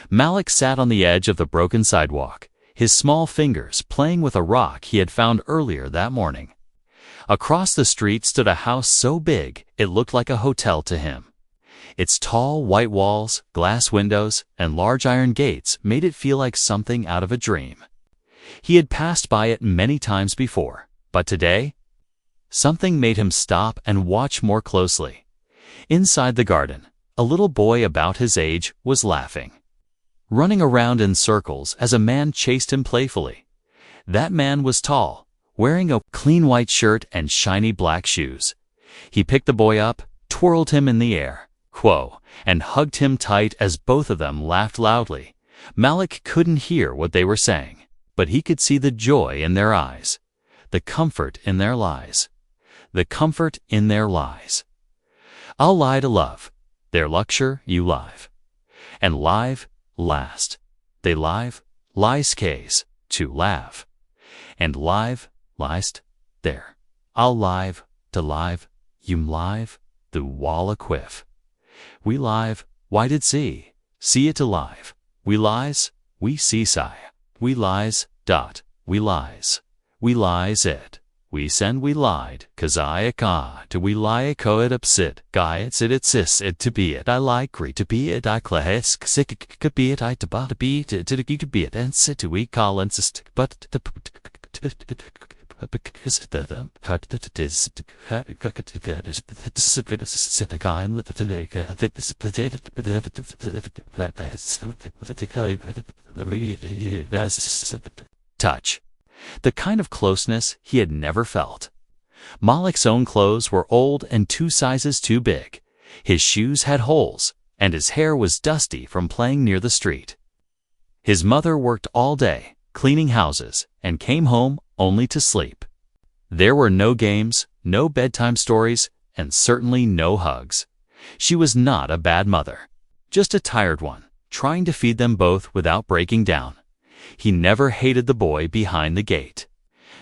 Malik sat on the edge of the broken sidewalk, his small fingers playing with a rock he had found earlier that morning. Across the street stood a house so big it looked like a hotel to him. Its tall white walls, glass windows, and large iron gates made it feel like something out of a dream. He had passed by it many times before, but today, something made him stop and watch more closely. Inside the garden, a little boy about his age was laughing, running around in circles as a man chased him playfully. That man was tall, wearing a clean white shirt and shiny black shoes. He picked the boy up, twirled him in the air, and hugged him tight as both of them laughed loudly. Malik couldn't hear what they were saying, but he could see the joy in their eyes, the comfort in their lies. The comfort in their lies. I'll lie to love, their luxure you live. And live, last. They live, lies case, to laugh. And live, last, there. I'll live, to live, you live, the wall a quiff. We live, why did see it to live. We lies, we see sigh. We lies, we lies it. We send we lied, cause I a ka, to we lie a ko it upsit, guy it sit it sis it to be it, I like re to be it, I clask sick could be it, I to ba to be it, to be it, and sit to we call and sist, but the because the cut that is the guy and the leg this potato touch. The kind of closeness he had never felt. Malik's own clothes were old and 2 sizes too big. His shoes had holes, and his hair was dusty from playing near the street. His mother worked all day, cleaning houses, and came home only to sleep. There were no games, no bedtime stories, and certainly no hugs. She was not a bad mother, just a tired one, trying to feed them both without breaking down. He never hated the boy behind the gate.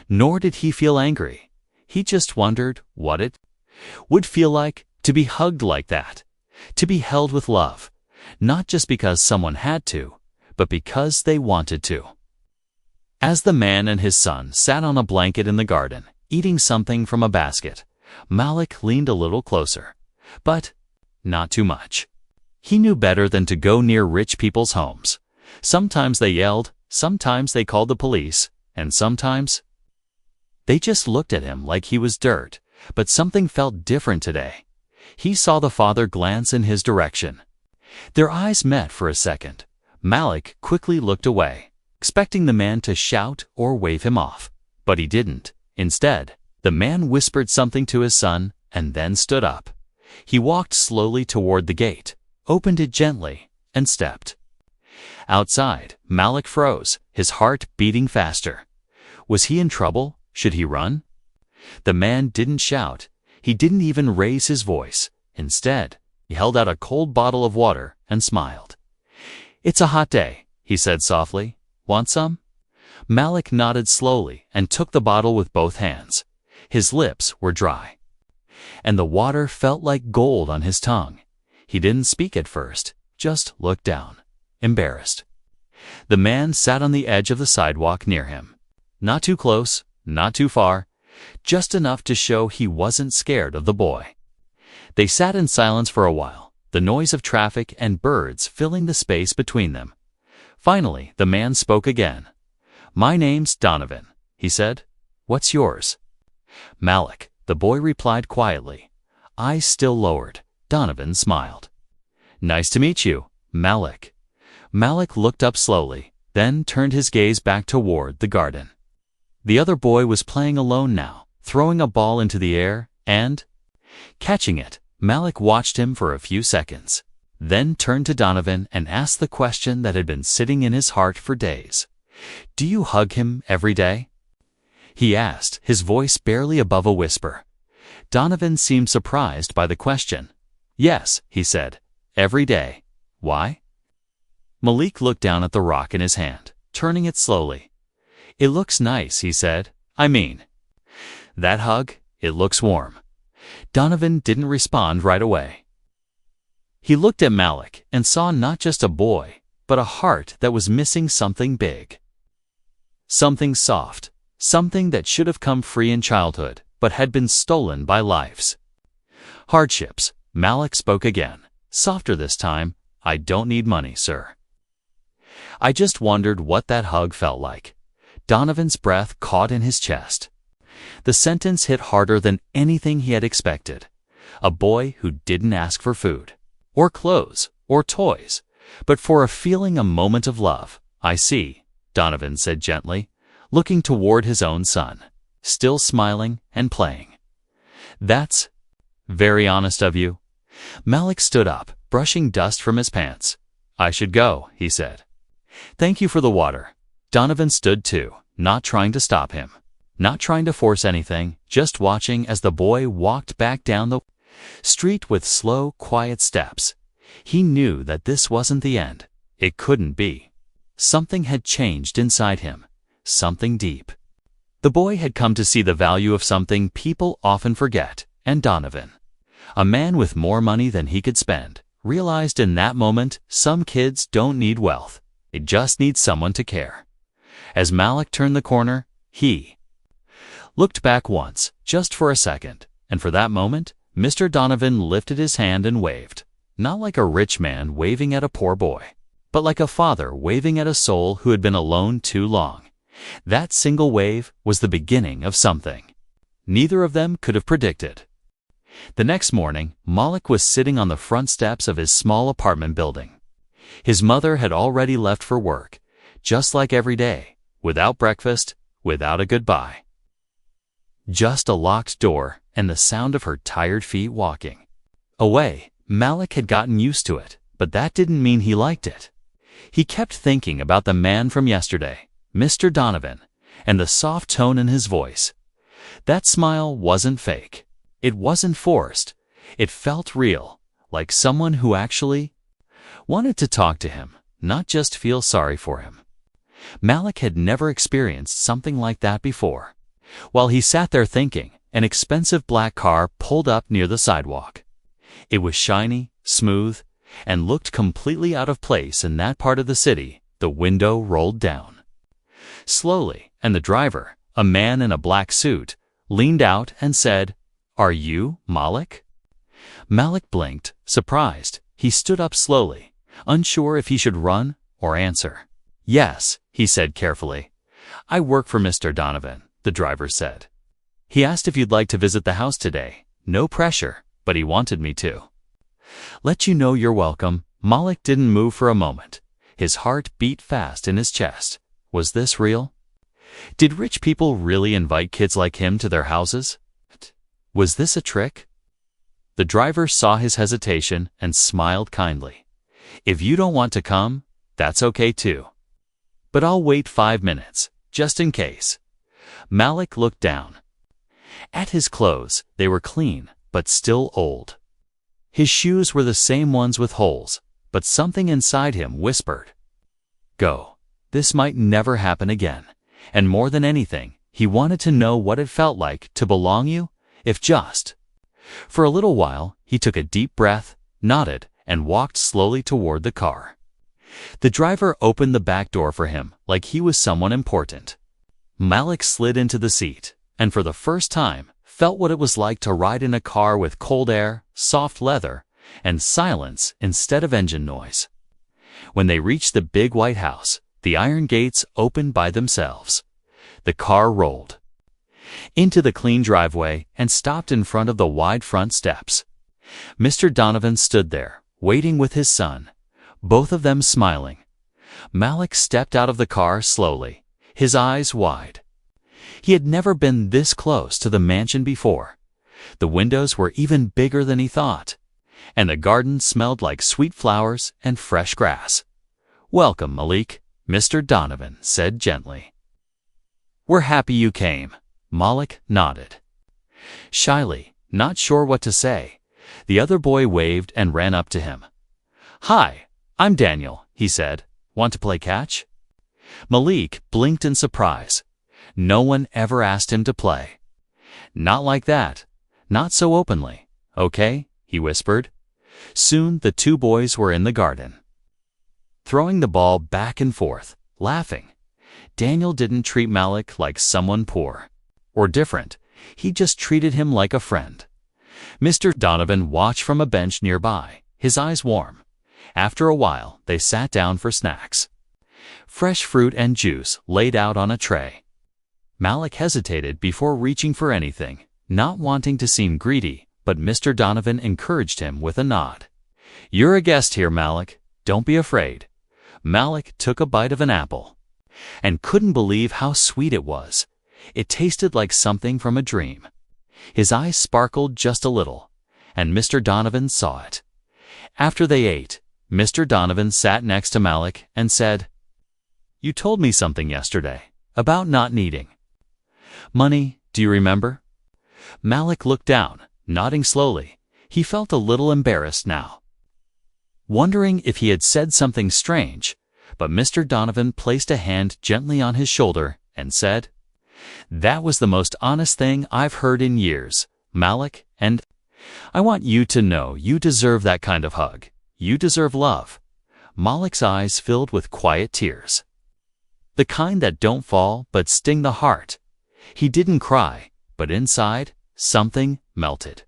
Nor did he feel angry. He just wondered what it would feel like to be hugged like that, to be held with love, not just because someone had to, but because they wanted to. As the man and his son sat on a blanket in the garden, eating something from a basket, Malik leaned a little closer, but not too much. He knew better than to go near rich people's homes. Sometimes they yelled, sometimes they called the police, and sometimes they just looked at him like he was dirt. But something felt different today. He saw the father glance in his direction. Their eyes met for a second. Malik quickly looked away, expecting the man to shout or wave him off. But he didn't. Instead, the man whispered something to his son and then stood up. He walked slowly toward the gate, opened it gently, and stepped. Outside, Malik froze, his heart beating faster. Was he in trouble? Should he run? The man didn't shout. He didn't even raise his voice. Instead, he held out a cold bottle of water and smiled. "It's a hot day," he said softly. "Want some?" Malik nodded slowly and took the bottle with both hands. His lips were dry, and the water felt like gold on his tongue. He didn't speak at first, just looked down, embarrassed. The man sat on the edge of the sidewalk near him. Not too close, not too far, just enough to show he wasn't scared of the boy. They sat in silence for a while, the noise of traffic and birds filling the space between them. Finally, the man spoke again. "My name's Donovan," he said. "What's yours?" "Malik," the boy replied quietly. Eyes still lowered, Donovan smiled. "Nice to meet you, Malik." Malik looked up slowly, then turned his gaze back toward the garden. The other boy was playing alone now, throwing a ball into the air and catching it. Malik watched him for a few seconds, then turned to Donovan and asked the question that had been sitting in his heart for days. "Do you hug him every day?" he asked, his voice barely above a whisper. Donovan seemed surprised by the question. "Yes," he said, "every day." "Why?" Malik looked down at the rock in his hand, turning it slowly. "It looks nice," he said. "I mean, that hug, it looks warm." Donovan didn't respond right away. He looked at Malik and saw not just a boy, but a heart that was missing something big. Something soft, something that should have come free in childhood, but had been stolen by life's hardships. Malik spoke again, softer this time. I don't need money, sir. I just wondered what that hug felt like. Donovan's breath caught in his chest. The sentence hit harder than anything he had expected. A boy who didn't ask for food, or clothes, or toys, but for a feeling, a moment of love. I see, Donovan said gently, looking toward his own son, still smiling and playing. That's very honest of you. Malik stood up, brushing dust from his pants. I should go, he said. Thank you for the water. Donovan stood too, not trying to stop him, not trying to force anything, just watching as the boy walked back down the street with slow, quiet steps. He knew that this wasn't the end. It couldn't be. Something had changed inside him, something deep. The boy had come to see the value of something people often forget, and Donovan, a man with more money than he could spend, realized in that moment some kids don't need wealth. They just need someone to care. As Malik turned the corner, he looked back once, just for a second, and for that moment, Mr. Donovan lifted his hand and waved, not like a rich man waving at a poor boy, but like a father waving at a soul who had been alone too long. That single wave was the beginning of something neither of them could have predicted. The next morning, Malik was sitting on the front steps of his small apartment building. His mother had already left for work, just like every day, without breakfast, without a goodbye. Just a locked door and the sound of her tired feet walking away. Malik had gotten used to it, but that didn't mean he liked it. He kept thinking about the man from yesterday, Mr. Donovan, and the soft tone in his voice. That smile wasn't fake. It wasn't forced. It felt real, like someone who actually wanted to talk to him, not just feel sorry for him. Malik had never experienced something like that before. While he sat there thinking, an expensive black car pulled up near the sidewalk. It was shiny, smooth, and looked completely out of place in that part of the city. The window rolled down slowly, and the driver, a man in a black suit, leaned out and said, "Are you Malik?" Malik blinked, surprised. He stood up slowly, unsure if he should run or answer. "Yes," he said carefully. "I work for Mr. Donovan," the driver said. "He asked if you'd like to visit the house today. No pressure, but he wanted me to let you know you're welcome." Malik didn't move for a moment. His heart beat fast in his chest. Was this real? Did rich people really invite kids like him to their houses? Was this a trick? The driver saw his hesitation and smiled kindly. "If you don't want to come, that's okay too. But I'll wait 5 minutes, just in case." Malik looked down at his clothes. They were clean, but still old. His shoes were the same ones with holes, but something inside him whispered, "Go. This might never happen again." And more than anything, he wanted to know what it felt like to belong you, if just. For a little while, he took a deep breath, nodded, and walked slowly toward the car. The driver opened the back door for him like he was someone important. Malik slid into the seat, and for the first time, felt what it was like to ride in a car with cold air, soft leather, and silence instead of engine noise. When they reached the big white house, the iron gates opened by themselves. The car rolled into the clean driveway and stopped in front of the wide front steps. Mr. Donovan stood there, waiting with his son, both of them smiling. Malik stepped out of the car slowly, his eyes wide. He had never been this close to the mansion before. The windows were even bigger than he thought, and the garden smelled like sweet flowers and fresh grass. "Welcome, Malik," Mr. Donovan said gently. "We're happy you came." Malik nodded. Shyly, not sure what to say, the other boy waved and ran up to him. "Hi, I'm Daniel," he said. "Want to play catch?" Malik blinked in surprise. No one ever asked him to play. Not like that. Not so openly. "Okay," he whispered. Soon the two boys were in the garden. throwing the ball back and forth, laughing. Daniel didn't treat Malik like someone poor or different. He just treated him like a friend. Mr. Donovan watched from a bench nearby, his eyes warm. After a while, they sat down for snacks. Fresh fruit and juice laid out on a tray. Malik hesitated before reaching for anything, not wanting to seem greedy, but Mr. Donovan encouraged him with a nod. "You're a guest here, Malik. Don't be afraid." Malik took a bite of an apple and couldn't believe how sweet it was. It tasted like something from a dream. His eyes sparkled just a little, and Mr. Donovan saw it. After they ate, Mr. Donovan sat next to Malik and said, "You told me something yesterday about not needing money. Do you remember?" Malik looked down, nodding slowly. He felt a little embarrassed now, wondering if he had said something strange, but Mr. Donovan placed a hand gently on his shoulder and said, "That was the most honest thing I've heard in years, Malik, and I want you to know you deserve that kind of hug. You deserve love." Malik's eyes filled with quiet tears, the kind that don't fall but sting the heart. He didn't cry, but inside, something melted.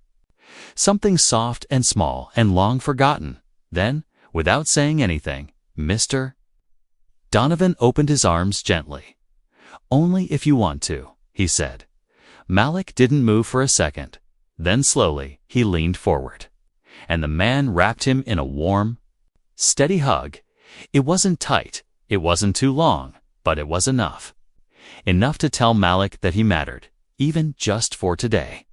Something soft and small and long forgotten. Then, without saying anything, Mr. Donovan opened his arms gently. "Only if you want to," he said. Malik didn't move for a second. Then slowly, he leaned forward, and the man wrapped him in a warm, steady hug. It wasn't tight, it wasn't too long, but it was enough. Enough to tell Malik that he mattered, even just for today.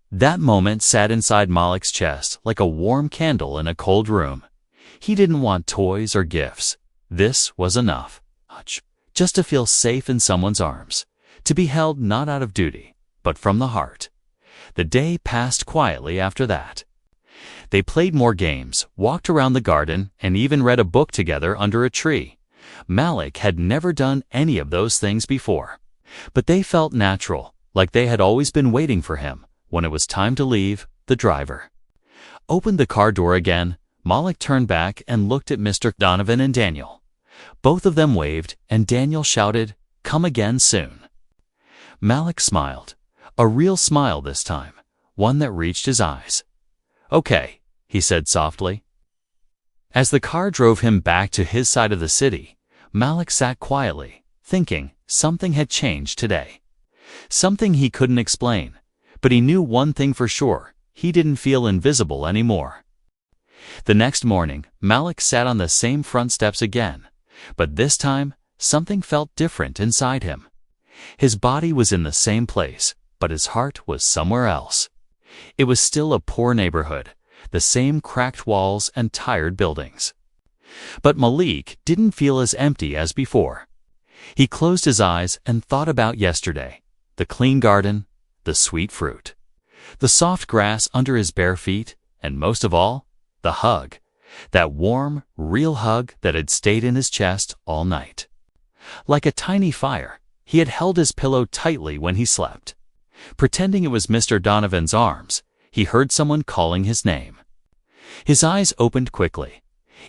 That moment sat inside Malik's chest like a warm candle in a cold room. He didn't want toys or gifts. This was enough. Just to feel safe in someone's arms, to be held not out of duty, but from the heart. The day passed quietly after that. They played more games, walked around the garden, and even read a book together under a tree. Malik had never done any of those things before, but they felt natural, like they had always been waiting for him. When it was time to leave, the driver opened the car door again. Malik turned back and looked at Mr. Donovan and Daniel. Both of them waved, and Daniel shouted, "Come again soon." Malik smiled, a real smile this time, one that reached his eyes. "Okay," he said softly. As the car drove him back to his side of the city, Malik sat quietly, thinking something had changed today. Something he couldn't explain, but he knew one thing for sure: he didn't feel invisible anymore. The next morning, Malik sat on the same front steps again, but this time, something felt different inside him. His body was in the same place, but his heart was somewhere else. It was still a poor neighborhood, the same cracked walls and tired buildings. But Malik didn't feel as empty as before. He closed his eyes and thought about yesterday, the clean garden, the sweet fruit, the soft grass under his bare feet, and most of all, the hug, that warm, real hug that had stayed in his chest all night. Like a tiny fire, he had held his pillow tightly when he slept. Pretending it was Mr. Donovan's arms, he heard someone calling his name. His eyes opened quickly.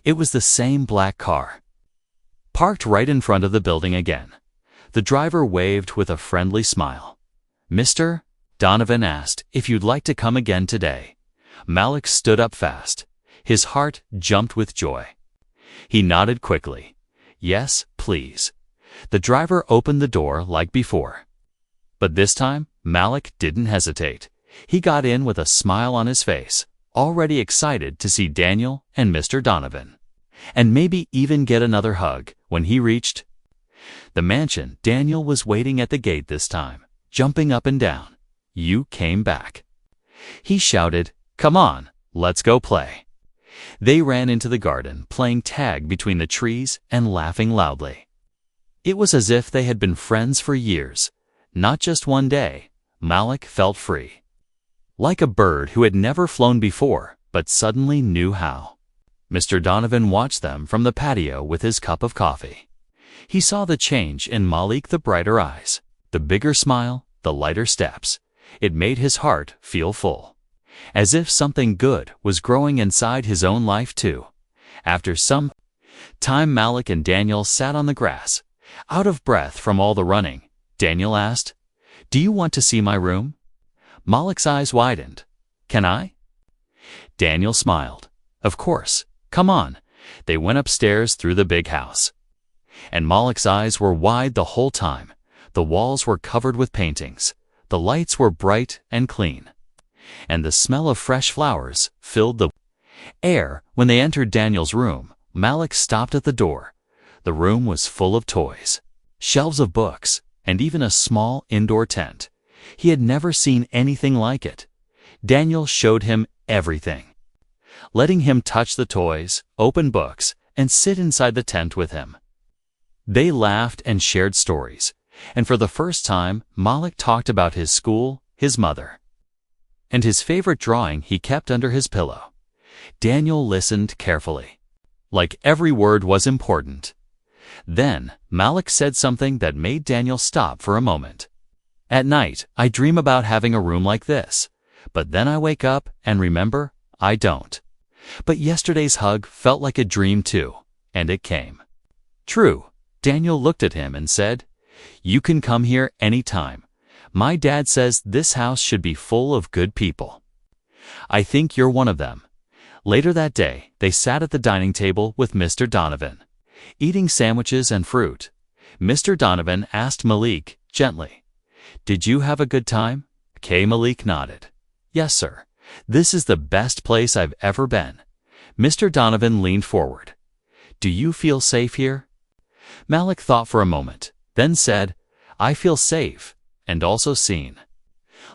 It was the same black car, parked right in front of the building again. The driver waved with a friendly smile. "Mr. Donovan asked if you'd like to come again today." Malik stood up fast. His heart jumped with joy. He nodded quickly. "Yes, please." The driver opened the door like before. But this time, Malik didn't hesitate. He got in with a smile on his face, already excited to see Daniel and Mr. Donovan, and maybe even get another hug. When he reached the mansion, Daniel was waiting at the gate this time, jumping up and down. "You came back," he shouted. "Come on, let's go play." They ran into the garden, playing tag between the trees and laughing loudly. It was as if they had been friends for years, not just one day. Malik felt free, like a bird who had never flown before, but suddenly knew how. Mr. Donovan watched them from the patio with his cup of coffee. He saw the change in Malik, the brighter eyes, the bigger smile, the lighter steps. It made his heart feel full, as if something good was growing inside his own life too. After some Malik and Daniel sat on the grass. Out of breath from all the running, Daniel asked, "Do you want to see my room?" Malik's eyes widened. "Can I?" Daniel smiled. "Of course. Come on." They went upstairs through the big house. And Malik's eyes were wide the whole time. The walls were covered with paintings. The lights were bright and clean. And the smell of fresh flowers filled the air. When they entered Daniel's room, Malik stopped at the door. The room was full of toys, shelves of books, and even a small indoor tent. He had never seen anything like it. Daniel showed him everything, letting him touch the toys, open books, and sit inside the tent with him. They laughed and shared stories, and for the first time, Malik talked about his school, his mother, and his favorite drawing he kept under his pillow. Daniel listened carefully, like every word was important. Then, Malik said something that made Daniel stop for a moment. "At night, I dream about having a room like this, but then I wake up and remember I don't. But yesterday's hug felt like a dream too, and it came true." Daniel looked at him and said, "You can come here anytime. My dad says this house should be full of good people. I think you're one of them." Later that day, they sat at the dining table with Mr. Donovan, eating sandwiches and fruit. Mr. Donovan asked Malik gently, "Did you have a good time?" Malik nodded. "Yes, sir. This is the best place I've ever been." Mr. Donovan leaned forward. "Do you feel safe here?" Malik thought for a moment, then said, "I feel safe, and also seen.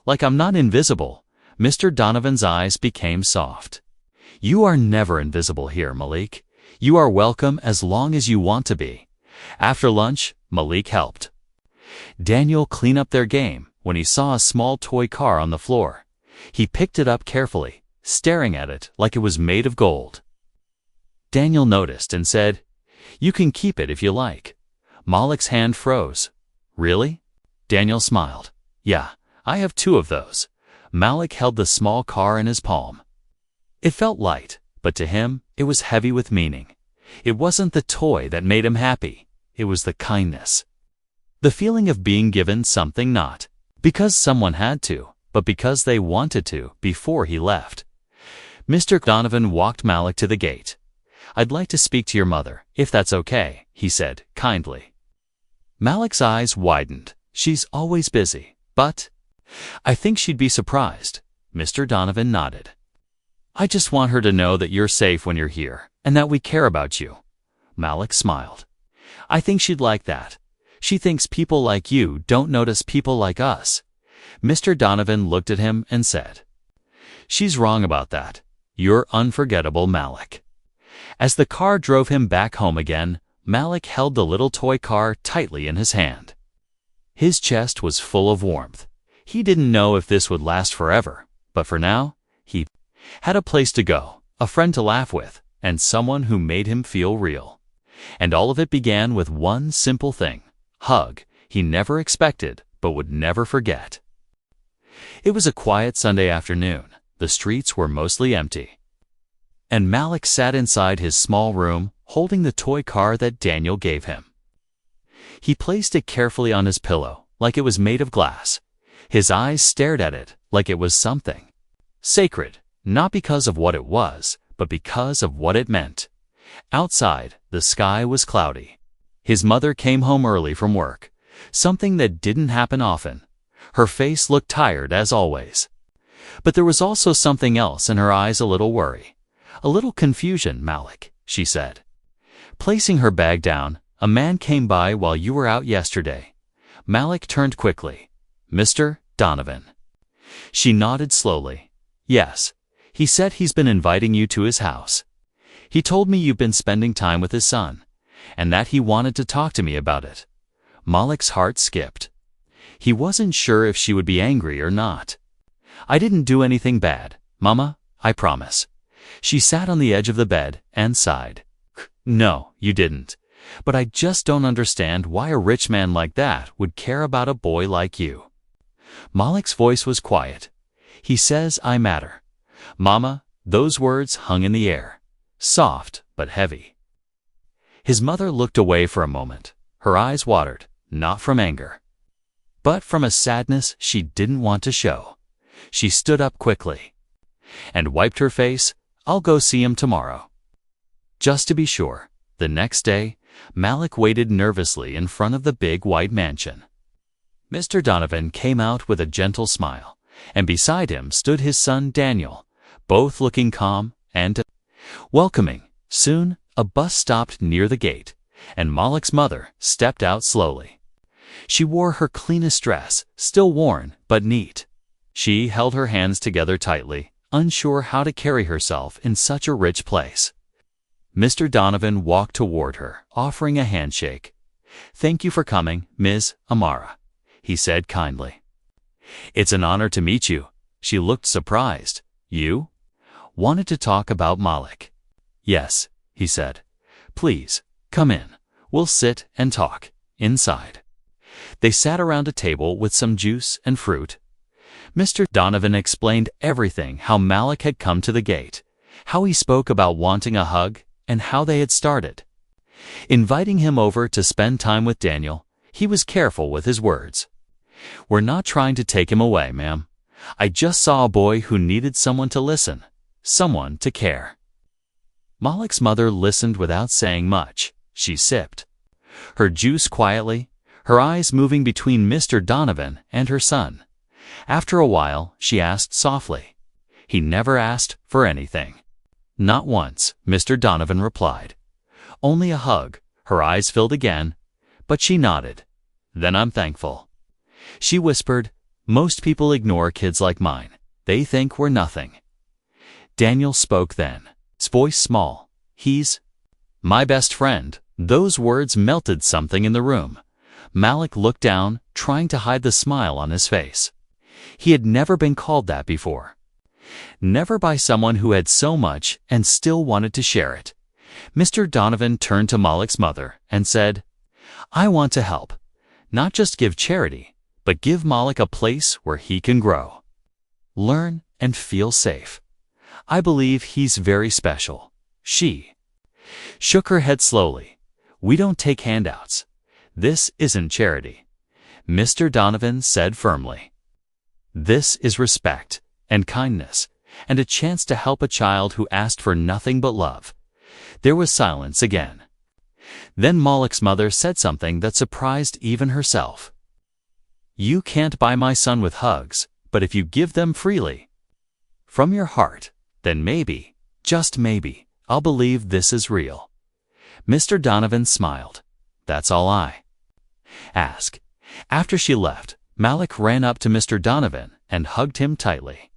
Like I'm not invisible." Mr. Donovan's eyes became soft. "You are never invisible here, Malik. You are welcome as long as you want to be." After lunch, Malik helped Daniel clean up their game when he saw a small toy car on the floor. He picked it up carefully, staring at it like it was made of gold. Daniel noticed and said, "You can keep it if you like." Malik's hand froze. "Really?" Daniel smiled. "Yeah, I have 2 of those." Malik held the small car in his palm. It felt light, but to him, it was heavy with meaning. It wasn't the toy that made him happy. It was the kindness. The feeling of being given something not because someone had to, but because they wanted to before he left. Mr. Donovan walked Malik to the gate. "I'd like to speak to your mother, if that's okay," he said kindly. Malik's eyes widened. "She's always busy, but I think she'd be surprised." Mr. Donovan nodded. "I just want her to know that you're safe when you're here, and that we care about you." Malik smiled. "I think she'd like that. She thinks people like you don't notice people like us." Mr. Donovan looked at him and said, "She's wrong about that. You're unforgettable, Malik." As the car drove him back home again, Malik held the little toy car tightly in his hand. His chest was full of warmth. He didn't know if this would last forever, but for now, he had a place to go, a friend to laugh with, and someone who made him feel real. And all of it began with one simple thing, hug he never expected but would never forget. It was a quiet Sunday afternoon. The streets were mostly empty, and Malik sat inside his small room, holding the toy car that Daniel gave him. He placed it carefully on his pillow, like it was made of glass. His eyes stared at it like it was something sacred, not because of what it was, but because of what it meant. Outside, the sky was cloudy. His mother came home early from work, something that didn't happen often. Her face looked tired as always. But there was also something else in her eyes, a little worry. "A little confusion, Malik," she said. Placing her bag down, "A man came by while you were out yesterday." Malik turned quickly. "Mr. Donovan." She nodded slowly. "Yes. He said he's been inviting you to his house. He told me you've been spending time with his son, and that he wanted to talk to me about it." Malik's heart skipped. He wasn't sure if she would be angry or not. "I didn't do anything bad, Mama, I promise." She sat on the edge of the bed and sighed. "No, you didn't. But I just don't understand why a rich man like that would care about a boy like you." Malik's voice was quiet. "He says I matter." Mama, those words hung in the air, soft but heavy. His mother looked away for a moment. Her eyes watered, not from anger, but from a sadness she didn't want to show. She stood up quickly and wiped her face. "I'll go see him tomorrow." Just to be sure, the next day, Malik waited nervously in front of the big white mansion. Mr. Donovan came out with a gentle smile, and beside him stood his son Daniel, both looking calm and welcoming. Soon, a bus stopped near the gate, and Malik's mother stepped out slowly. She wore her cleanest dress, still worn but neat. She held her hands together tightly, unsure how to carry herself in such a rich place. Mr. Donovan walked toward her, offering a handshake. "Thank you for coming, Ms. Amara," he said kindly. "It's an honor to meet you." She looked surprised. "You wanted to talk about Malik?" "Yes," he said. "Please, come in. We'll sit and talk inside." They sat around a table with some juice and fruit. Mr. Donovan explained everything: how Malik had come to the gate, how he spoke about wanting a hug, and how they had started. Inviting him over to spend time with Daniel, he was careful with his words. "We're not trying to take him away, ma'am. I just saw a boy who needed someone to listen, someone to care." Malik's mother listened without saying much. She sipped her juice quietly, her eyes moving between Mr. Donovan and her son. After a while, she asked softly. "He never asked for anything." "Not once," Mr. Donovan replied. "Only a hug." Her eyes filled again, but she nodded. "Then I'm thankful." She whispered, "Most people ignore kids like mine. They think we're nothing." Daniel spoke then, his voice small. "He's my best friend." Those words melted something in the room. Malik looked down, trying to hide the smile on his face. He had never been called that before. Never by someone who had so much and still wanted to share it. Mr. Donovan turned to Malik's mother and said, "I want to help. Not just give charity, but give Malik a place where he can grow, learn, and feel safe. I believe he's very special." She shook her head slowly. "We don't take handouts. This isn't charity," Mr. Donovan said firmly. "This is respect and kindness, and a chance to help a child who asked for nothing but love." There was silence again. Then Malik's mother said something that surprised even herself. "You can't buy my son with hugs, but if you give them freely, from your heart, then maybe, just maybe, I'll believe this is real." Mr. Donovan smiled. "That's all I ask." After she left, Malik ran up to Mr. Donovan and hugged him tightly.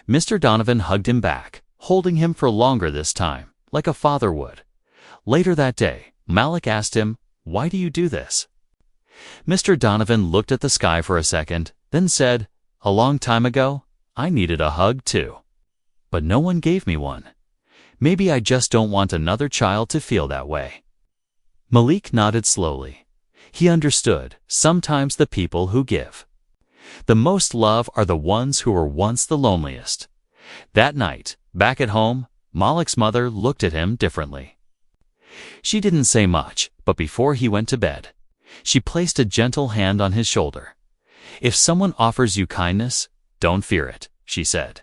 Mr. Donovan hugged him back, holding him for longer this time, like a father would. Later that day, Malik asked him, "Why do you do this?" Mr. Donovan looked at the sky for a second, then said, "A long time ago, I needed a hug too. But no one gave me one. Maybe I just don't want another child to feel that way." Malik nodded slowly. He understood, sometimes the people who give the most love are the ones who were once the loneliest. That night, back at home, Malik's mother looked at him differently. She didn't say much, but before he went to bed, she placed a gentle hand on his shoulder. "If someone offers you kindness, don't fear it," she said.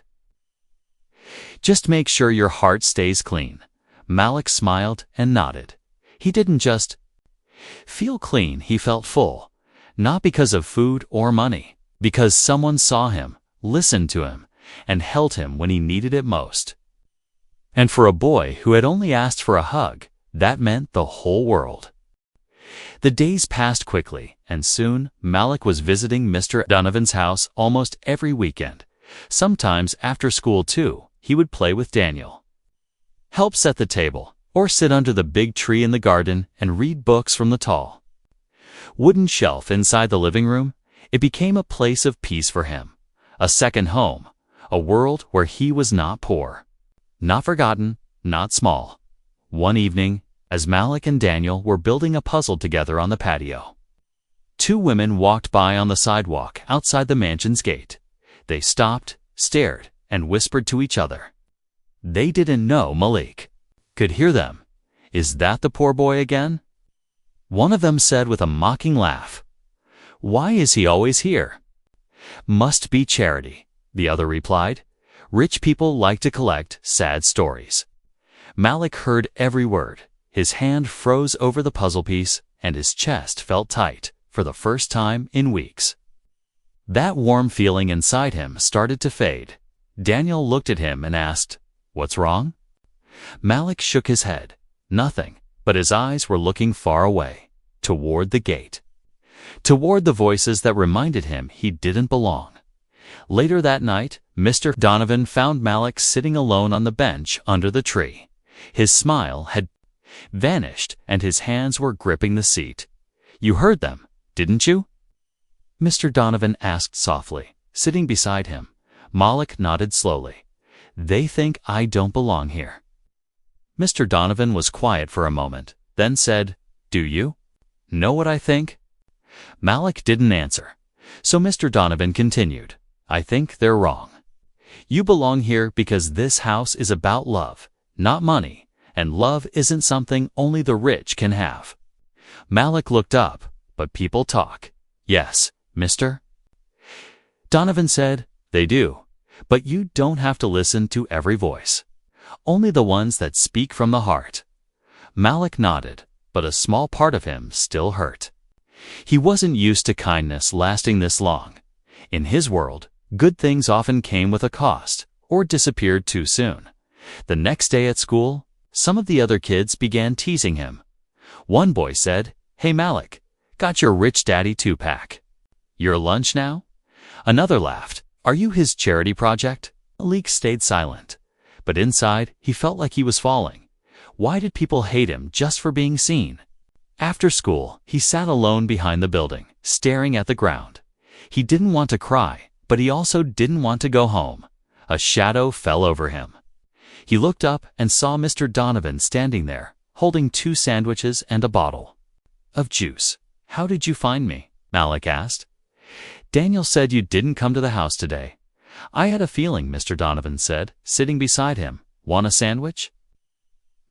"Just make sure your heart stays clean." Malik smiled and nodded. He didn't just feel clean, he felt full. Not because of food or money, because someone saw him, listened to him, and held him when he needed it most. And for a boy who had only asked for a hug, that meant the whole world. The days passed quickly, and soon Malik was visiting Mr. Donovan's house almost every weekend. Sometimes after school too, he would play with Daniel, help set the table, or sit under the big tree in the garden and read books from the tall wooden shelf inside the living room. It became a place of peace for him, a second home, a world where he was not poor, not forgotten, not small. One evening, as Malik and Daniel were building a puzzle together on the patio, two women walked by on the sidewalk outside the mansion's gate. They stopped, stared, and whispered to each other. They didn't know Malik could hear them. Is that the poor boy again?" One of them said with a mocking laugh. "Why is he always here?" "Must be charity," the other replied. "Rich people like to collect sad stories." Malik heard every word. His hand froze over the puzzle piece, and his chest felt tight for the first time in weeks. That warm feeling inside him started to fade. Daniel looked at him and asked, "What's wrong?" Malik shook his head. Nothing, but his eyes were looking far away, toward the gate, toward the voices that reminded him he didn't belong. Later that night, Mr. Donovan found Malik sitting alone on the bench under the tree. His smile had vanished, and his hands were gripping the seat. "You heard them, didn't you?" Mr. Donovan asked softly, sitting beside him. Malik nodded slowly. "They think I don't belong here." Mr. Donovan was quiet for a moment, then said, "Do you know what I think?" Malik didn't answer, so Mr. Donovan continued, "I think they're wrong. You belong here because this house is about love, not money, and love isn't something only the rich can have." Malik looked up, "But people talk." "Yes, Mr. Donovan said, "They do, but you don't have to listen to every voice. Only the ones that speak from the heart." Malik nodded, but a small part of him still hurt. He wasn't used to kindness lasting this long. In his world, good things often came with a cost or disappeared too soon. The next day at school, some of the other kids began teasing him. One boy said, "Hey Malik, got your rich daddy 2-pack. Your lunch now?" Another laughed, "Are you his charity project?" Malik stayed silent, but inside he felt like he was falling. Why did people hate him just for being seen? After school, he sat alone behind the building, staring at the ground. He didn't want to cry, but he also didn't want to go home. A shadow fell over him. He looked up and saw Mr. Donovan standing there, holding 2 sandwiches and a bottle of juice. "How did you find me?" Malik asked. "Daniel said you didn't come to the house today." "I had a feeling," Mr. Donovan said, sitting beside him. "Want a sandwich?"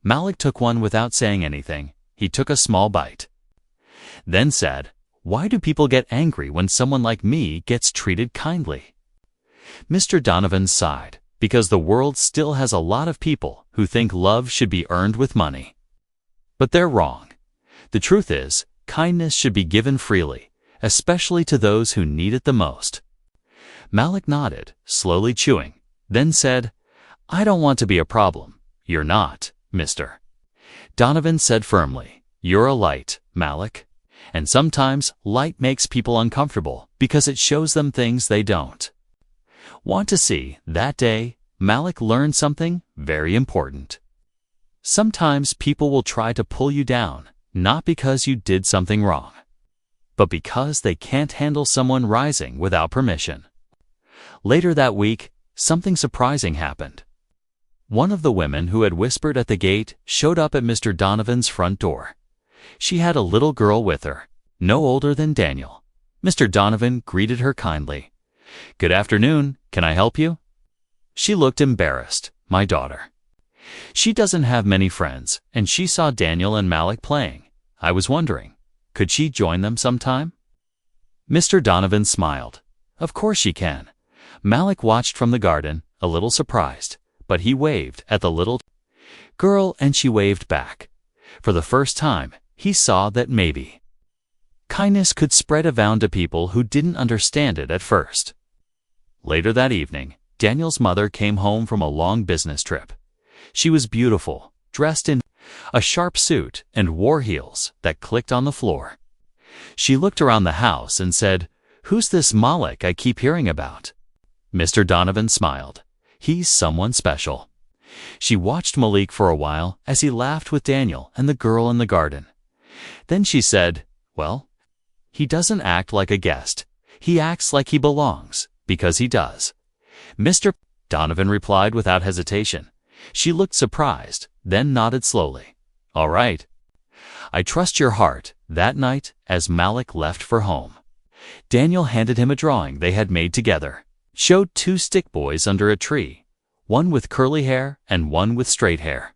Malik took one without saying anything. He took a small bite, then said, "Why do people get angry when someone like me gets treated kindly?" Mr. Donovan sighed, "Because the world still has a lot of people who think love should be earned with money. But they're wrong. The truth is, kindness should be given freely, especially to those who need it the most." Malik nodded, slowly chewing, then said, "I don't want to be a problem." "You're not, Mr. Donovan said firmly. "You're a light, Malik. And sometimes light makes people uncomfortable because it shows them things they don't want to see." That day, Malik learned something very important. Sometimes people will try to pull you down, not because you did something wrong, but because they can't handle someone rising without permission. Later that week, something surprising happened. One of the women who had whispered at the gate showed up at Mr. Donovan's front door. She had a little girl with her, no older than Daniel. Mr. Donovan greeted her kindly. "Good afternoon, can I help you?" She looked embarrassed. "My daughter. She doesn't have many friends, and she saw Daniel and Malik playing. I was wondering, could she join them sometime?" Mr. Donovan smiled. "Of course she can." Malik watched from the garden, a little surprised, but he waved at the little girl and she waved back. For the first time, he saw that maybe kindness could spread around to people who didn't understand it at first. Later that evening, Daniel's mother came home from a long business trip. She was beautiful, dressed in a sharp suit and wore heels that clicked on the floor. She looked around the house and said, "Who's this Malik I keep hearing about?" Mr. Donovan smiled. "He's someone special." She watched Malik for a while as he laughed with Daniel and the girl in the garden. Then she said, "Well, he doesn't act like a guest. He acts like he belongs, because he does." Mr. Donovan replied without hesitation. She looked surprised, then nodded slowly. "All right. I trust your heart." That night, as Malik left for home, Daniel handed him a drawing they had made together. Showed 2 stick boys under a tree, one with curly hair and one with straight hair.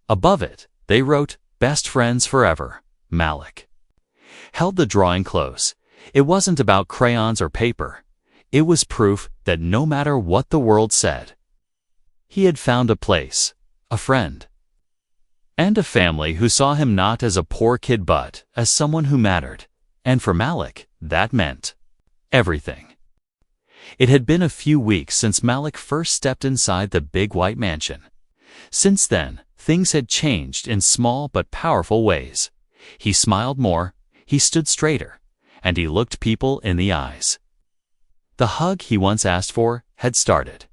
Above it, they wrote, best friends forever, Malik held the drawing close. It wasn't about crayons or paper. It was proof that no matter what the world said, he had found a place, a friend, and a family who saw him not as a poor kid but as someone who mattered. And for Malik, that meant everything. It had been a few weeks since Malik first stepped inside the big white mansion. Since then, things had changed in small but powerful ways. He smiled more, he stood straighter, and he looked people in the eyes. The hug he once asked for had started.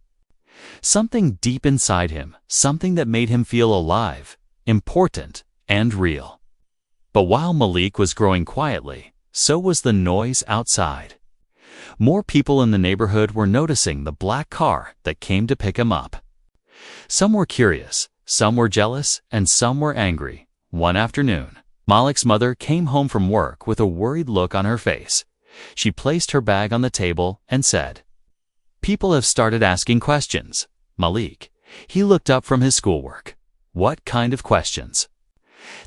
Something deep inside him, something that made him feel alive, important, and real. But while Malik was growing quietly, so was the noise outside. More people in the neighborhood were noticing the black car that came to pick him up. Some were curious, some were jealous, and some were angry. One afternoon, Malik's mother came home from work with a worried look on her face. She placed her bag on the table and said, "People have started asking questions, Malik." He looked up from his schoolwork. "What kind of questions?"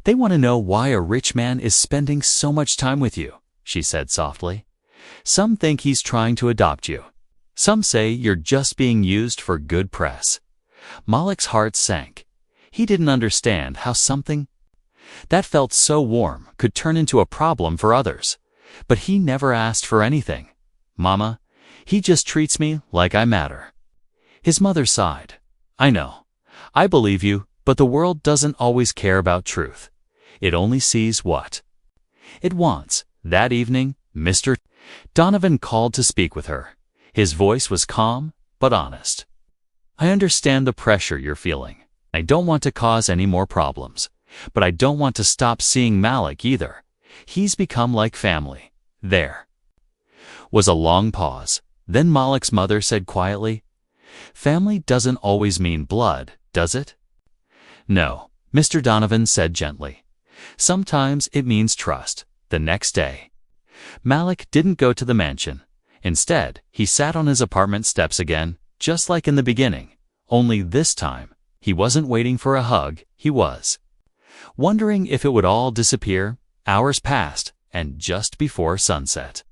"They want to know why a rich man is spending so much time with you," she said softly. "Some think he's trying to adopt you. Some say you're just being used for good press." Malik's heart sank. He didn't understand how something that felt so warm could turn into a problem for others. But he never asked for anything. "Mama, he just treats me like I matter." His mother sighed. "I know. I believe you, but the world doesn't always care about truth. It only sees what it wants." That evening, Mr. Donovan called to speak with her. His voice was calm, but honest. "I understand the pressure you're feeling. I don't want to cause any more problems. But I don't want to stop seeing Malik either. He's become like family." There was a long pause. Then Malik's mother said quietly, "Family doesn't always mean blood, does it?" "No," Mr. Donovan said gently. "Sometimes it means trust." The next day, Malik didn't go to the mansion. Instead, he sat on his apartment steps again, just like in the beginning. Only this time, he wasn't waiting for a hug, he was wondering if it would all disappear. Hours passed, and just before sunset,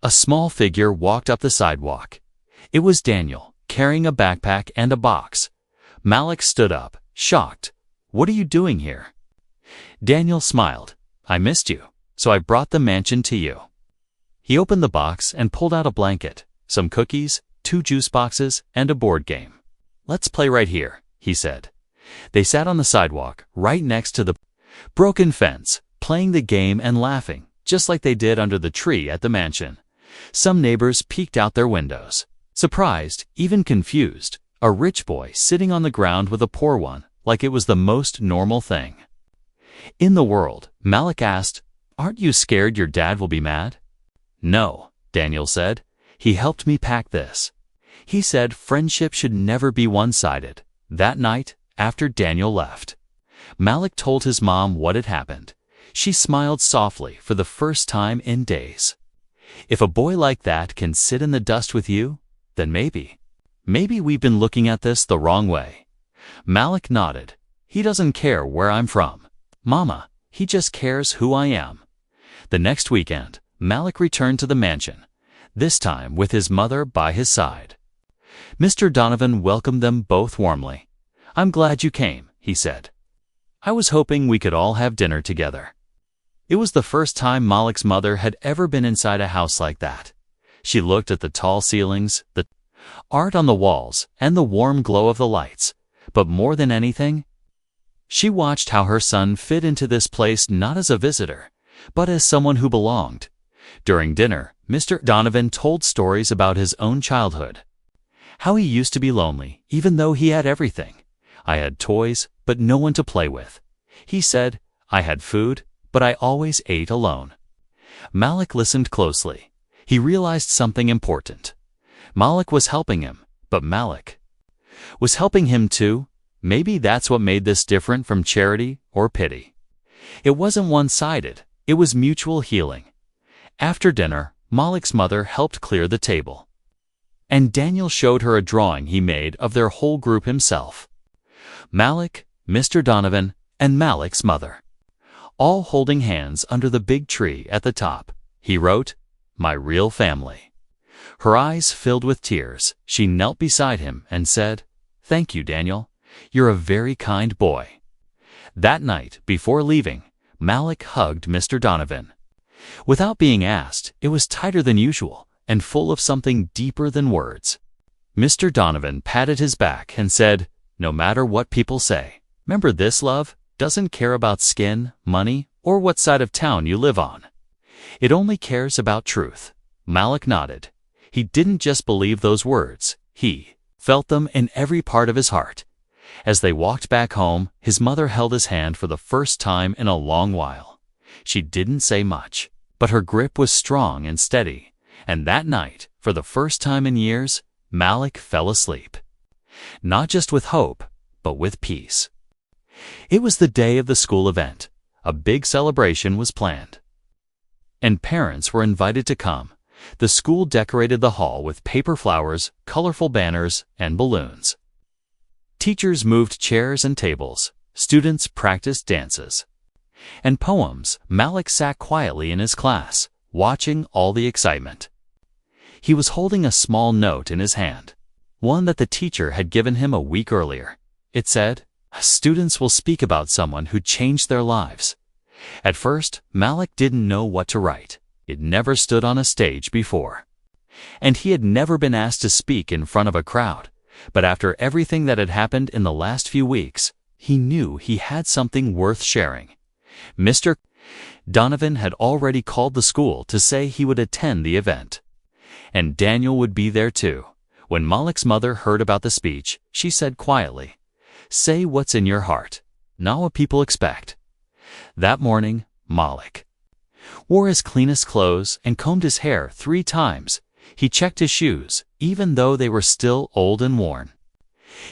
a small figure walked up the sidewalk. It was Daniel, carrying a backpack and a box. Malik stood up, shocked. "What are you doing here?" Daniel smiled. "I missed you, so I brought the mansion to you." He opened the box and pulled out a blanket, some cookies, 2 juice boxes, and a board game. "Let's play right here," he said. They sat on the sidewalk, right next to the broken fence, playing the game and laughing, just like they did under the tree at the mansion. Some neighbors peeked out their windows, surprised, even confused. A rich boy sitting on the ground with a poor one, like it was the most normal thing in the world. Malik asked, "Aren't you scared your dad will be mad?" "No," Daniel said. "He helped me pack this. He said friendship should never be one-sided." That night, after Daniel left, Malik told his mom what had happened. She smiled softly for the first time in days. "If a boy like that can sit in the dust with you, then maybe we've been looking at this the wrong way." Malik nodded. "He doesn't care where I'm from, Mama. He just cares who I am." The next weekend, Malik returned to the mansion, this time with his mother by his side. Mr. Donovan welcomed them both warmly. "I'm glad you came," he said. "I was hoping we could all have dinner together." It was the first time Malik's mother had ever been inside a house like that. She looked at the tall ceilings, the art on the walls, and the warm glow of the lights. But more than anything, she watched how her son fit into this place not as a visitor, but as someone who belonged. During dinner, Mr. Donovan told stories about his own childhood. How he used to be lonely, even though he had everything. "I had toys, but no one to play with," he said. "I had food, but I always ate alone." Malik listened closely. He realized something important. Malik was helping him, but Malik was helping him too. Maybe that's what made this different from charity or pity. It wasn't one-sided, it was mutual healing. After dinner, Malik's mother helped clear the table, and Daniel showed her a drawing he made of their whole group himself. Malik, Mr. Donovan, and Malik's mother. all holding hands under the big tree at the top. He wrote, "My real family." Her eyes filled with tears. She knelt beside him and said, "Thank you, Daniel. You're a very kind boy." That night, before leaving, Malik hugged Mr. Donovan. Without being asked, it was tighter than usual and full of something deeper than words. Mr. Donovan patted his back and said, "No matter what people say, remember this love doesn't care about skin, money, or what side of town you live on. It only cares about truth." Malik nodded. He didn't just believe those words, he felt them in every part of his heart. As they walked back home, his mother held his hand for the first time in a long while. She didn't say much, but her grip was strong and steady, and that night, for the first time in years, Malik fell asleep. Not just with hope, but with peace. It was the day of the school event. A big celebration was planned, and parents were invited to come. The school decorated the hall with paper flowers, colorful banners, and balloons. Teachers moved chairs and tables. Students practiced dances and poems. Malik sat quietly in his class, watching all the excitement. He was holding a small note in his hand, one that the teacher had given him a week earlier. It said, "Students will speak about someone who changed their lives." At first, Malik didn't know what to write. He'd never stood on a stage before, and he had never been asked to speak in front of a crowd. But after everything that had happened in the last few weeks, he knew he had something worth sharing. Mr. Donovan had already called the school to say he would attend the event, and Daniel would be there too. When Malik's mother heard about the speech, she said quietly, "Say what's in your heart, not what people expect." That morning, Malik wore his cleanest clothes and combed his hair 3 times. He checked his shoes, even though they were still old and worn.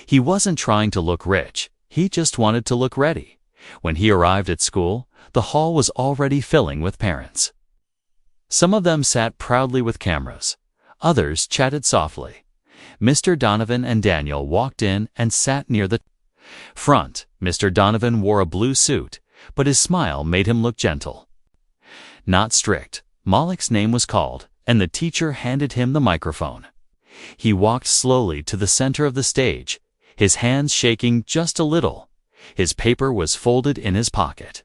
He wasn't trying to look rich, he just wanted to look ready. When he arrived at school, the hall was already filling with parents. Some of them sat proudly with cameras. Others chatted softly. Mr. Donovan and Daniel walked in and sat near the front. Mr. Donovan wore a blue suit, but his smile made him look gentle, not strict. Malik's name was called, and the teacher handed him the microphone. He walked slowly to the center of the stage, his hands shaking just a little. His paper was folded in his pocket.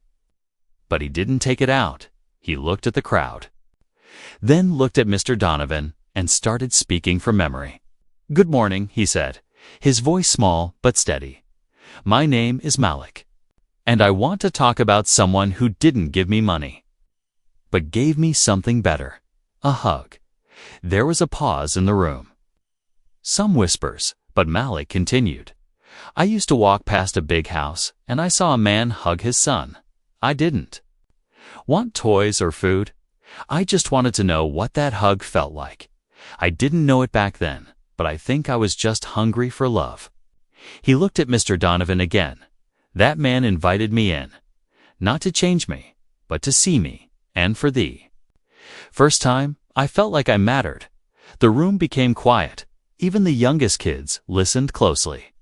But he didn't take it out. He looked at the crowd, then looked at Mr. Donovan and started speaking from memory. "Good morning," he said, his voice small but steady. "My name is Malik, and I want to talk about someone who didn't give me money, but gave me something better. A hug." There was a pause in the room. Some whispers, but Malik continued. "I used to walk past a big house, and I saw a man hug his son. I didn't want toys or food. I just wanted to know what that hug felt like. I didn't know it back then, but I think I was just hungry for love." He looked at Mr. Donovan again. "That man invited me in, not to change me, but to see me, and for thee. First time, I felt like I mattered." The room became quiet. Even the youngest kids listened closely.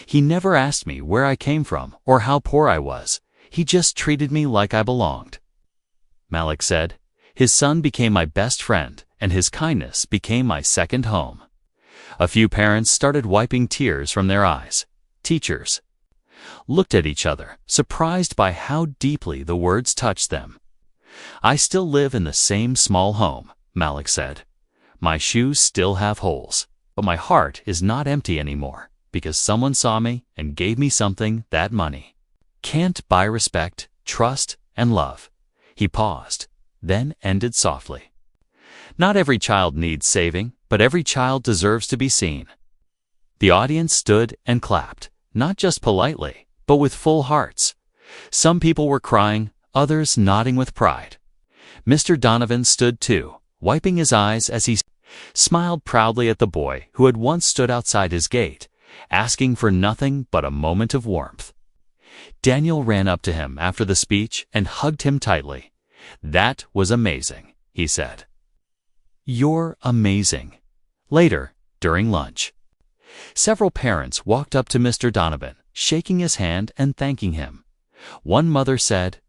"He never asked me where I came from or how poor I was. He just treated me like I belonged," Malik said. "His son became my best friend, and his kindness became my second home." A few parents started wiping tears from their eyes. Teachers looked at each other, surprised by how deeply the words touched them. "I still live in the same small home," Malik said. "My shoes still have holes, but my heart is not empty anymore because someone saw me and gave me something that money can't buy: respect, trust, and love." He paused, then ended softly. "Not every child needs saving, but every child deserves to be seen." The audience stood and clapped, not just politely, but with full hearts. Some people were crying, others nodding with pride. Mr. Donovan stood too, wiping his eyes as he smiled proudly at the boy who had once stood outside his gate, asking for nothing but a moment of warmth. Daniel ran up to him after the speech and hugged him tightly. "That was amazing," he said. "You're amazing." Later, during lunch, several parents walked up to Mr. Donovan, shaking his hand and thanking him. One mother said,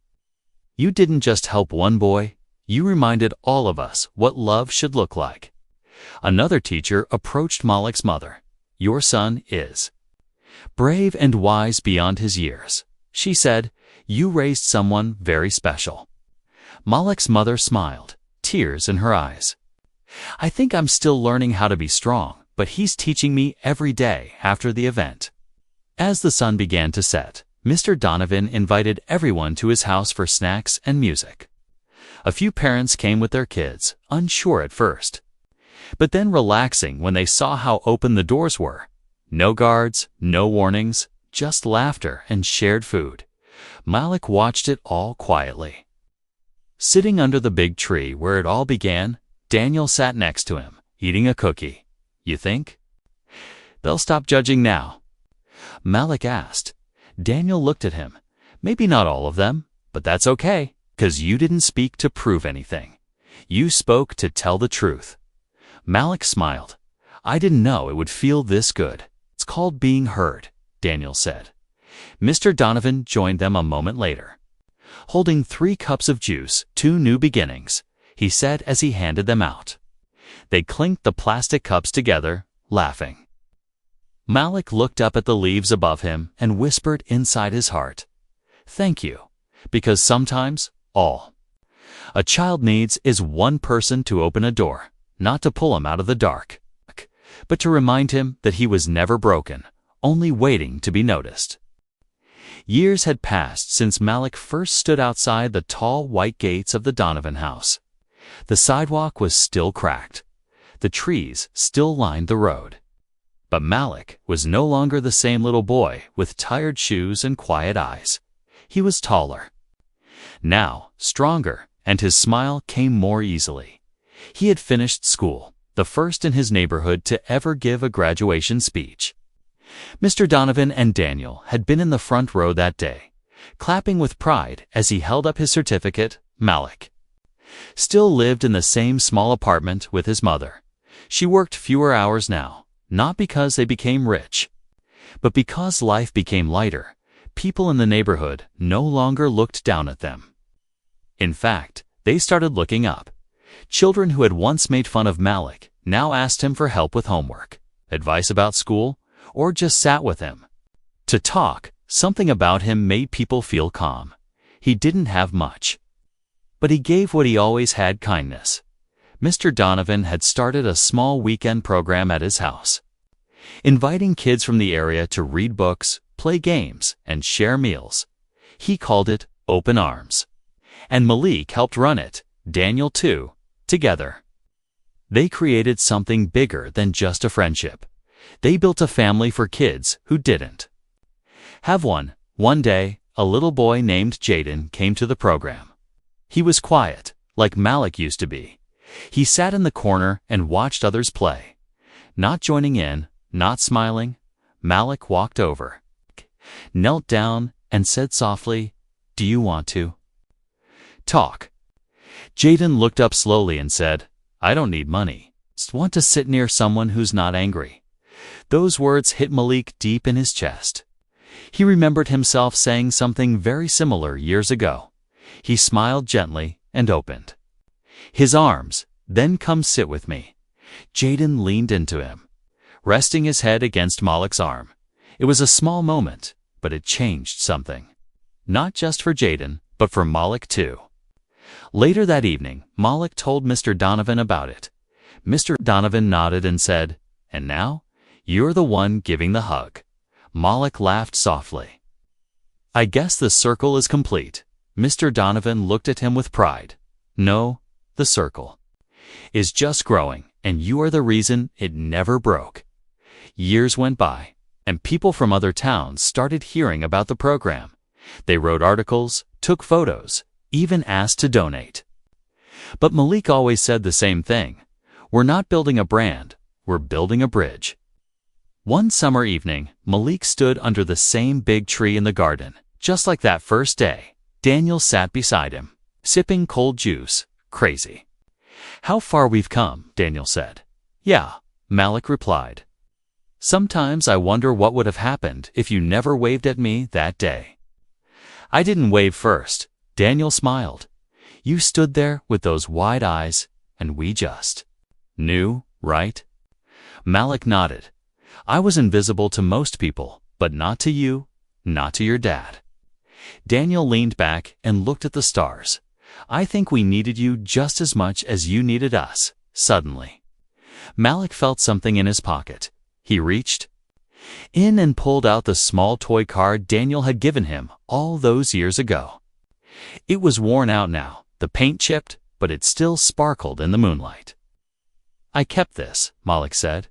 You didn't just help one boy, you reminded all of us what love should look like." Another teacher approached Malik's mother. "Your son is brave and wise beyond his years," she said. "You raised someone very special." Malik's mother smiled, tears in her eyes. "I think I'm still learning how to be strong, but he's teaching me every day after the event." As the sun began to set, Mr. Donovan invited everyone to his house for snacks and music. A few parents came with their kids, unsure at first, but then relaxing when they saw how open the doors were. No guards, no warnings, just laughter and shared food. Malik watched it all quietly. Sitting under the big tree where it all began, Daniel sat next to him, eating a cookie. "You think they'll stop judging now?" Malik asked. Daniel looked at him. "Maybe not all of them, but that's okay, 'cause you didn't speak to prove anything. You spoke to tell the truth." Malik smiled. "I didn't know it would feel this good. It's called being heard," Daniel said. Mr. Donovan joined them a moment later. Holding 3 cups of juice, 2 new beginnings, he said as he handed them out. They clinked the plastic cups together, laughing. Malik looked up at the leaves above him and whispered inside his heart, "Thank you, because sometimes all a child needs is one person to open a door, not to pull him out of the dark, but to remind him that he was never broken, only waiting to be noticed." Years had passed since Malik first stood outside the tall white gates of the Donovan house. The sidewalk was still cracked. The trees still lined the road. But Malik was no longer the same little boy with tired shoes and quiet eyes. He was taller, now stronger, and his smile came more easily. He had finished school, the first in his neighborhood to ever give a graduation speech. Mr. Donovan and Daniel had been in the front row that day, clapping with pride as he held up his certificate. Malik still lived in the same small apartment with his mother. She worked fewer hours now, not because they became rich, but because life became lighter. People in the neighborhood no longer looked down at them. In fact, they started looking up. Children who had once made fun of Malik now asked him for help with homework, advice about school, or just sat with him to talk. Something about him made people feel calm. He didn't have much, but he gave what he always had: kindness. Mr. Donovan had started a small weekend program at his house, inviting kids from the area to read books, play games, and share meals. He called it Open Arms, and Malik helped run it, Daniel too. Together, they created something bigger than just a friendship. They built a family for kids who didn't have one. One day, a little boy named Jaden came to the program. He was quiet, like Malik used to be. He sat in the corner and watched others play, not joining in, not smiling. Malik walked over, knelt down, and said softly, "Do you want to talk?" Jaden looked up slowly and said, "I don't need money. Just want to sit near someone who's not angry." Those words hit Malik deep in his chest. He remembered himself saying something very similar years ago. He smiled gently and opened his arms. "Then come sit with me." Jaden leaned into him, resting his head against Malik's arm. It was a small moment, but it changed something. Not just for Jaden, but for Malik too. Later that evening, Malik told Mr. Donovan about it. Mr. Donovan nodded and said, "And now, you're the one giving the hug." Malik laughed softly. "I guess the circle is complete." Mr. Donovan looked at him with pride. "No, the circle is just growing, and you are the reason it never broke." Years went by, and people from other towns started hearing about the program. They wrote articles, took photos, even asked to donate. But Malik always said the same thing: "We're not building a brand, we're building a bridge." One summer evening, Malik stood under the same big tree in the garden. Just like that first day, Daniel sat beside him, sipping cold juice. "Crazy how far we've come," Daniel said. "Yeah," Malik replied. "Sometimes I wonder what would have happened if you never waved at me that day." "I didn't wave first," Daniel smiled. You stood there with those wide eyes, and we just knew, right? Malik nodded. I was invisible to most people, but not to you, not to your dad. Daniel leaned back and looked at the stars. I think we needed you just as much as you needed us, suddenly. Malik felt something in his pocket. He reached in and pulled out the small toy car Daniel had given him all those years ago. It was worn out now, the paint chipped, but it still sparkled in the moonlight. I kept this, Malik said.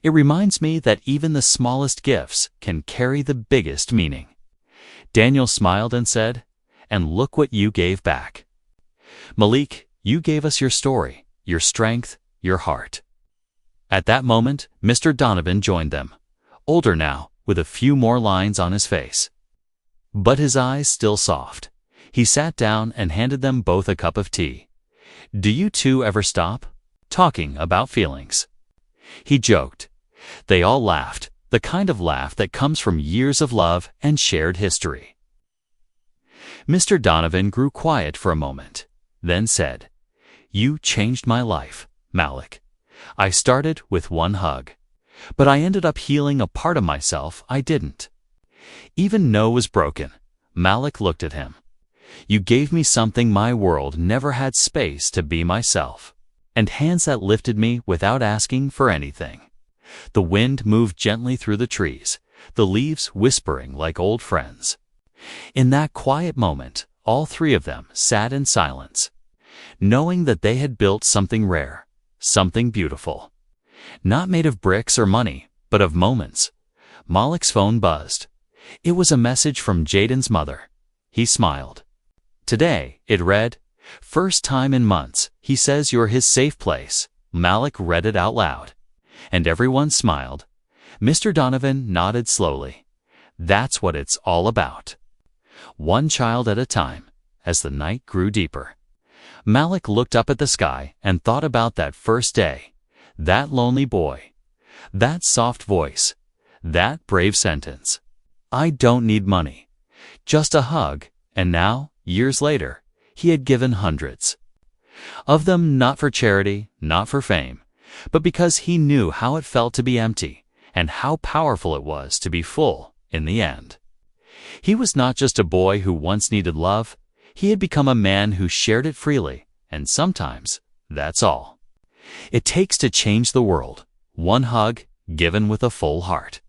It reminds me that even the smallest gifts can carry the biggest meaning. Daniel smiled and said, and look what you gave back. Malik, you gave us your story, your strength, your heart. At that moment, Mr. Donovan joined them, older now, with a few more lines on his face. But his eyes still soft. He sat down and handed them both a cup of tea. Do you two ever stop talking about feelings? He joked. They all laughed, the kind of laugh that comes from years of love and shared history. Mr. Donovan grew quiet for a moment, then said, You changed my life, Malik. I started with one hug, but I ended up healing a part of myself I didn't. Even Noah was broken. Malik looked at him. You gave me something my world never had space to be myself, and hands that lifted me without asking for anything. The wind moved gently through the trees, the leaves whispering like old friends. In that quiet moment, all three of them sat in silence, knowing that they had built something rare, something beautiful. Not made of bricks or money, but of moments. Malik's phone buzzed. It was a message from Jaden's mother. He smiled. Today, it read, First time in months, he says you're his safe place. Malik read it out loud. And everyone smiled. Mr. Donovan nodded slowly. That's what it's all about. One child at a time, as the night grew deeper. Malik looked up at the sky and thought about that first day. That lonely boy. That soft voice. That brave sentence. I don't need money. Just a hug, and now, years later, he had given hundreds. Of them not for charity, not for fame, but because he knew how it felt to be empty and how powerful it was to be full in the end. He was not just a boy who once needed love. He had become a man who shared it freely, and sometimes that's all it takes to change the world. One hug given with a full heart.